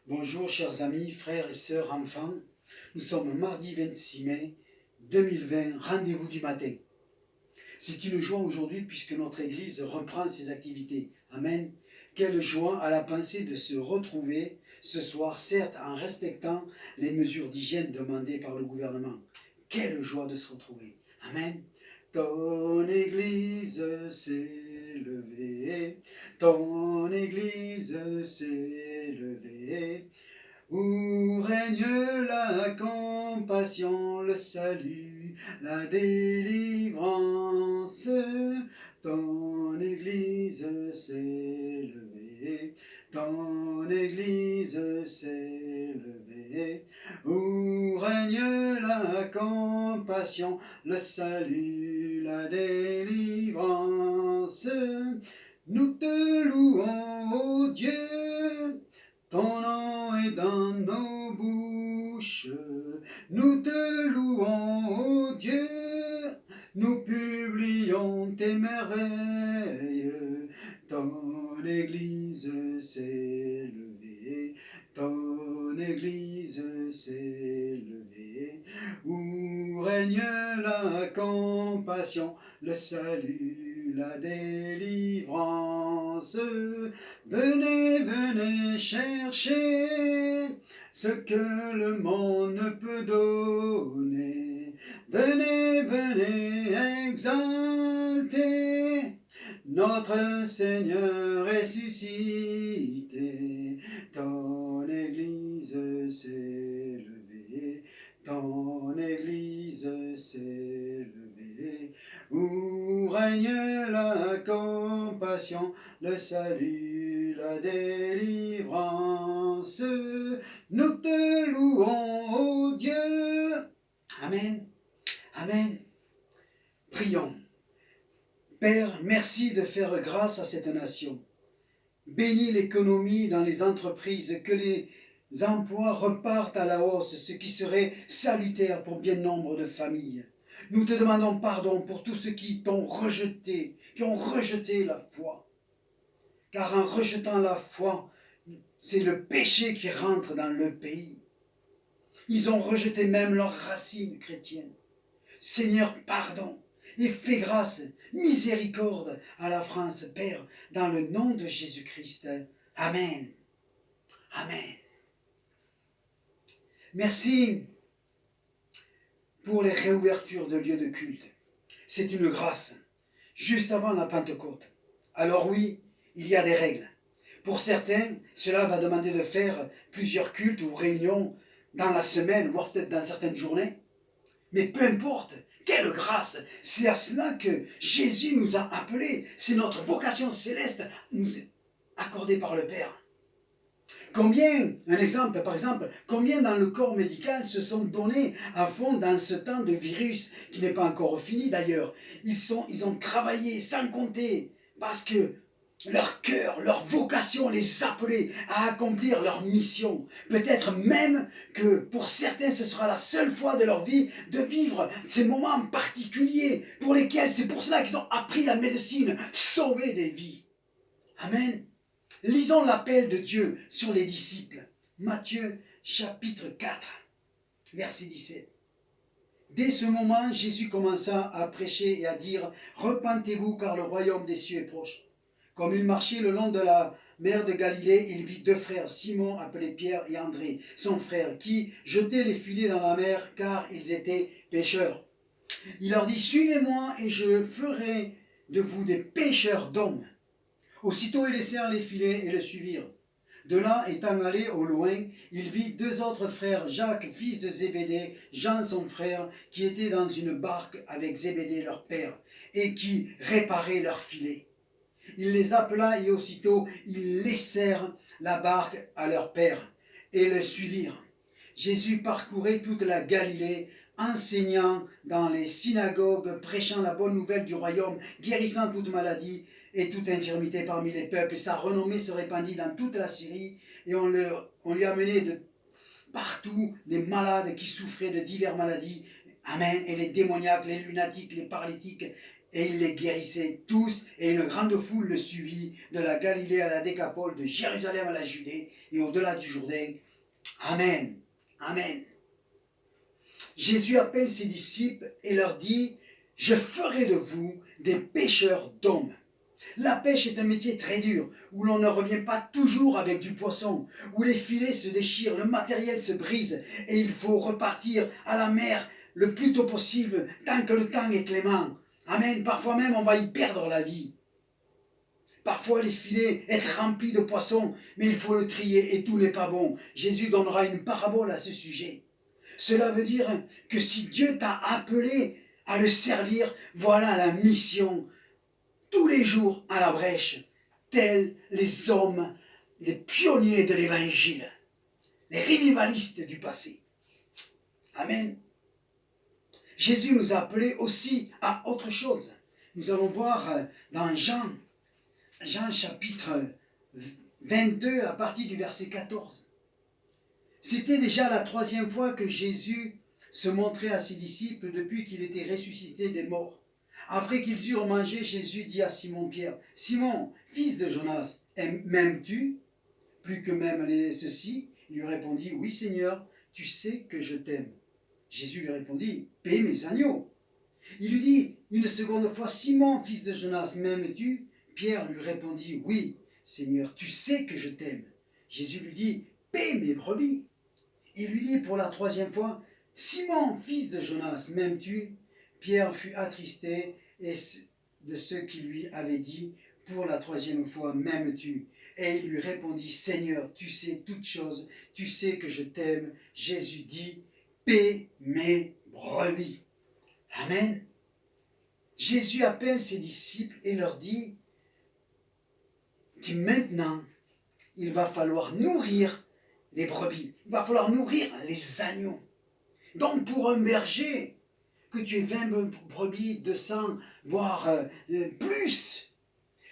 Bonjour chers amis, frères et sœurs, enfants. Nous sommes mardi 26 mai 2020, rendez-vous du matin. C'est une joie aujourd'hui puisque notre Église reprend ses activités. Amen. Quelle joie à la pensée de se retrouver ce soir, certes en respectant les mesures d'hygiène demandées par le gouvernement. Quelle joie de se retrouver. Amen. Ton Église s'est levée, ton Église s'est levée, où règne la compassion, le salut, la délivrance. Ton Église s'est levée, ton Église s'est levée, où règne la compassion, le salut, la délivrance. Nous te louons, ô Dieu, ton nom est dans nos bouches. Nous te louons, ô Dieu, nous publions tes merveilles. Ton Église s'est levée, ton Église s'est levée, où règne la compassion, le salut, la délivrance. Venez, venez chercher ce que le monde ne peut donner. Venez, venez exalter notre Seigneur ressuscité. Ton Église s'est levée, ton Église s'est levée, où règne la compassion, le salut, la délivrance. Nous te louons, ô Dieu. Amen. Amen. Prions. Père, merci de faire grâce à cette nation. Bénis l'économie dans les entreprises, que les emplois repartent à la hausse, ce qui serait salutaire pour bien nombre de familles. Nous te demandons pardon pour tous ceux qui t'ont rejeté, qui ont rejeté la foi. Car en rejetant la foi, c'est le péché qui rentre dans le pays. Ils ont rejeté même leurs racines chrétiennes. Seigneur, pardon et fais grâce, miséricorde à la France, Père, dans le nom de Jésus-Christ. Amen. Amen. Merci pour les réouvertures de lieux de culte. C'est une grâce, juste avant la Pentecôte. Alors oui, il y a des règles. Pour certains, cela va demander de faire plusieurs cultes ou réunions dans la semaine, voire peut-être dans certaines journées. Mais peu importe, quelle grâce! C'est à cela que Jésus nous a appelés. C'est notre vocation céleste nous est accordée par le Père. Combien, un exemple par exemple, combien dans le corps médical se sont donnés à fond dans ce temps de virus, qui n'est pas encore fini d'ailleurs. Ils ont travaillé sans compter, parce que leur cœur, leur vocation les appelait à accomplir leur mission. Peut-être même que pour certains, ce sera la seule fois de leur vie de vivre ces moments particuliers pour lesquels, c'est pour cela qu'ils ont appris la médecine, sauver des vies. Amen. Lisons l'appel de Dieu sur les disciples. Matthieu chapitre 4, verset 17. Dès ce moment, Jésus commença à prêcher et à dire « Repentez-vous car le royaume des cieux est proche ». Comme il marchait le long de la mer de Galilée, il vit deux frères, Simon appelé Pierre et André, son frère, qui jetaient les filets dans la mer car ils étaient pêcheurs. Il leur dit « Suivez-moi et je ferai de vous des pêcheurs d'hommes ». Aussitôt ils laissèrent les filets et le suivirent. De là, étant allé au loin, il vit deux autres frères, Jacques, fils de Zébédée, Jean son frère, qui étaient dans une barque avec Zébédée leur père, et qui réparaient leurs filets. Il les appela et aussitôt ils laissèrent la barque à leur père et le suivirent. Jésus parcourait toute la Galilée, enseignant dans les synagogues, prêchant la bonne nouvelle du royaume, guérissant toute maladie et toute infirmité parmi les peuples. Sa renommée se répandit dans toute la Syrie et on lui amenait de partout les malades qui souffraient de diverses maladies. Amen. Et les démoniaques, les lunatiques, les paralytiques Et il les guérissait tous, et une grande foule le suivit, de la Galilée à la Décapole, de Jérusalem à la Judée, et au-delà du Jourdain. Amen. Amen. Jésus appelle ses disciples et leur dit, « Je ferai de vous des pêcheurs d'hommes. » La pêche est un métier très dur, où l'on ne revient pas toujours avec du poisson, où les filets se déchirent, le matériel se brise, et il faut repartir à la mer le plus tôt possible, tant que le temps est clément. Amen. Parfois même, on va y perdre la vie. Parfois, les filets sont remplis de poissons, mais il faut le trier et tout n'est pas bon. Jésus donnera une parabole à ce sujet. Cela veut dire que si Dieu t'a appelé à le servir, voilà la mission. Tous les jours à la brèche, tels les hommes, les pionniers de l'évangile, les revivalistes du passé. Amen. Jésus nous a appelés aussi à autre chose. Nous allons voir dans Jean chapitre 22 à partir du verset 14. C'était déjà la 3e fois que Jésus se montrait à ses disciples depuis qu'il était ressuscité des morts. Après qu'ils eurent mangé, Jésus dit à Simon-Pierre, « Simon, fils de Jonas, m'aimes-tu plus que même ceci ?» Il lui répondit, « Oui Seigneur, tu sais que je t'aime. » Jésus lui répondit, « Paie mes agneaux. » Il lui dit une seconde fois, « Simon, fils de Jonas, m'aimes-tu » Pierre lui répondit, « Oui Seigneur, tu sais que je t'aime. » Jésus lui dit, « Paie mes brebis. » Il lui dit pour la 3e fois, « Simon, fils de Jonas, m'aimes-tu » Pierre fut attristé de ce qu'il lui avait dit. Pour la 3e fois, « M'aimes-tu » Et il lui répondit, « Seigneur, tu sais toutes choses, tu sais que je t'aime. » Jésus dit, « Paie mes brebis. » Amen. Jésus appelle ses disciples et leur dit que maintenant, il va falloir nourrir les brebis. Il va falloir nourrir les agneaux. Donc pour un berger, que tu aies 20 brebis, 200, voire plus,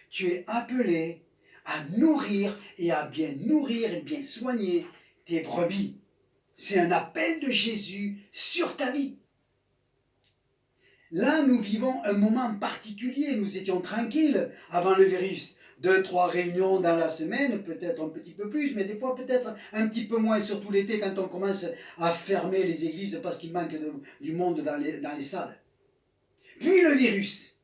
tu es appelé à nourrir et à bien nourrir et bien soigner tes brebis. C'est un appel de Jésus sur ta vie. Là, nous vivons un moment particulier. Nous étions tranquilles avant le virus. 2-3 réunions dans la semaine, peut-être un petit peu plus, mais des fois peut-être un petit peu moins, surtout l'été quand on commence à fermer les églises parce qu'il manque du monde dans les salles. Puis le virus.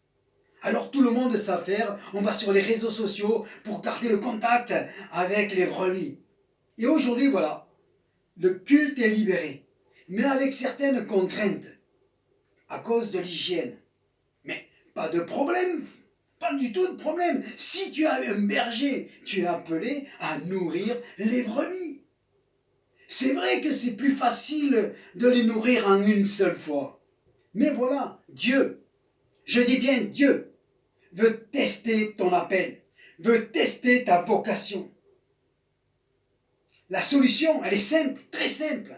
Alors tout le monde s'affaire, on va sur les réseaux sociaux pour garder le contact avec les brebis. Et aujourd'hui, voilà, le culte est libéré, mais avec certaines contraintes, à cause de l'hygiène. Mais pas de problème, pas du tout de problème. Si tu as un berger, tu es appelé à nourrir les brebis. C'est vrai que c'est plus facile de les nourrir en une seule fois. Mais voilà, Dieu, je dis bien Dieu, veut tester ton appel, veut tester ta vocation. La solution, elle est simple, très simple.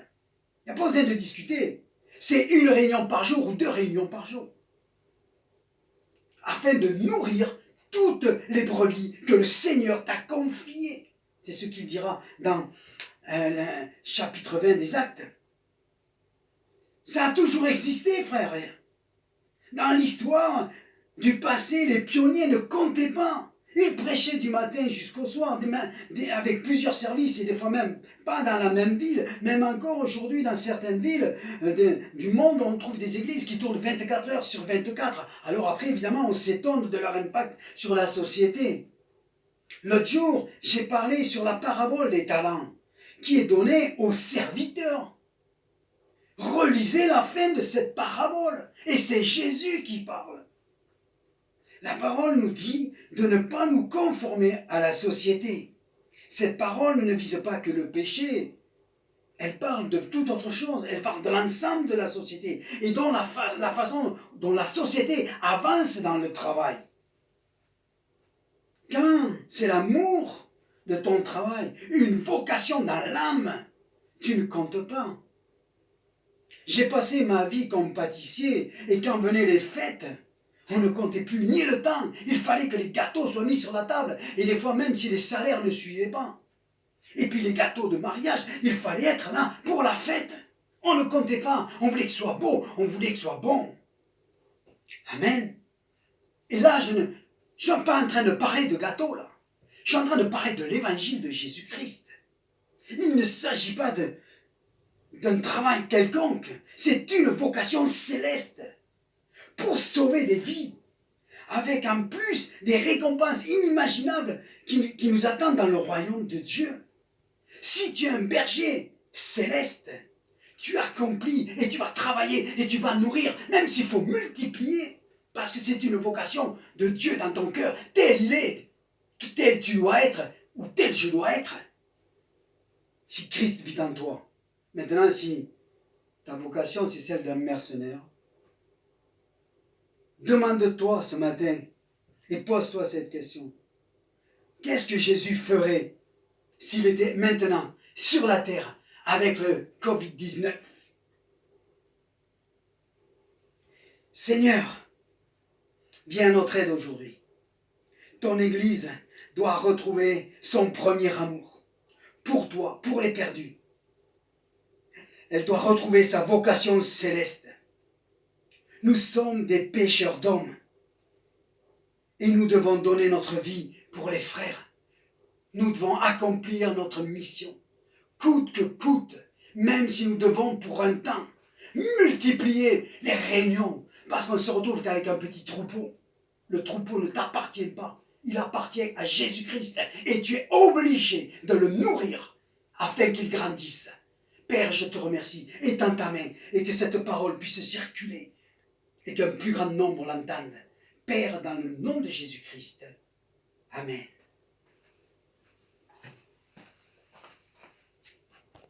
Il n'y a pas besoin de discuter. C'est une réunion par jour ou 2 réunions par jour. Afin de nourrir toutes les brebis que le Seigneur t'a confiées. C'est ce qu'il dira dans le chapitre 20 des Actes. Ça a toujours existé, frères. Dans l'histoire du passé, les pionniers ne comptaient pas. Ils prêchaient du matin jusqu'au soir, avec plusieurs services, et des fois même pas dans la même ville. Même encore aujourd'hui, dans certaines villes du monde, on trouve des églises qui tournent 24 heures sur 24. Alors après, évidemment, on s'étonne de leur impact sur la société. L'autre jour, j'ai parlé sur la parabole des talents, qui est donnée aux serviteurs. Relisez la fin de cette parabole, et c'est Jésus qui parle. La parole nous dit de ne pas nous conformer à la société. Cette parole ne vise pas que le péché. Elle parle de toute autre chose. Elle parle de l'ensemble de la société et dont la façon dont la société avance dans le travail. Quand c'est l'amour de ton travail, une vocation dans l'âme, tu ne comptes pas. J'ai passé ma vie comme pâtissier et quand venaient les fêtes, on ne comptait plus ni le temps. Il fallait que les gâteaux soient mis sur la table. Et des fois, même si les salaires ne suivaient pas. Et puis les gâteaux de mariage, il fallait être là pour la fête. On ne comptait pas. On voulait que ce soit beau. On voulait que ce soit bon. Amen. Et là, je ne suis pas en train de parler de gâteau, là. Je suis en train de parler de l'évangile de Jésus-Christ. Il ne s'agit pas d'un travail quelconque. C'est une vocation céleste pour sauver des vies, avec en plus des récompenses inimaginables qui nous attendent dans le royaume de Dieu. Si tu es un berger céleste, tu accomplis et tu vas travailler et tu vas nourrir, même s'il faut multiplier, parce que c'est une vocation de Dieu dans ton cœur. Tel il est, tel tu dois être, ou tel je dois être. Si Christ vit en toi. Maintenant, si ta vocation c'est celle d'un mercenaire, demande-toi ce matin et pose-toi cette question. Qu'est-ce que Jésus ferait s'il était maintenant sur la terre avec le Covid-19? Seigneur, viens à notre aide aujourd'hui. Ton Église doit retrouver son premier amour pour toi, pour les perdus. Elle doit retrouver sa vocation céleste. Nous sommes des pécheurs d'hommes et nous devons donner notre vie pour les frères. Nous devons accomplir notre mission, coûte que coûte, même si nous devons pour un temps multiplier les réunions, parce qu'on se retrouve qu'avec un petit troupeau. Le troupeau ne t'appartient pas, il appartient à Jésus-Christ et tu es obligé de le nourrir afin qu'il grandisse. Père, je te remercie, étends ta main et que cette parole puisse circuler et qu'un plus grand nombre l'entende. Père, dans le nom de Jésus-Christ. Amen.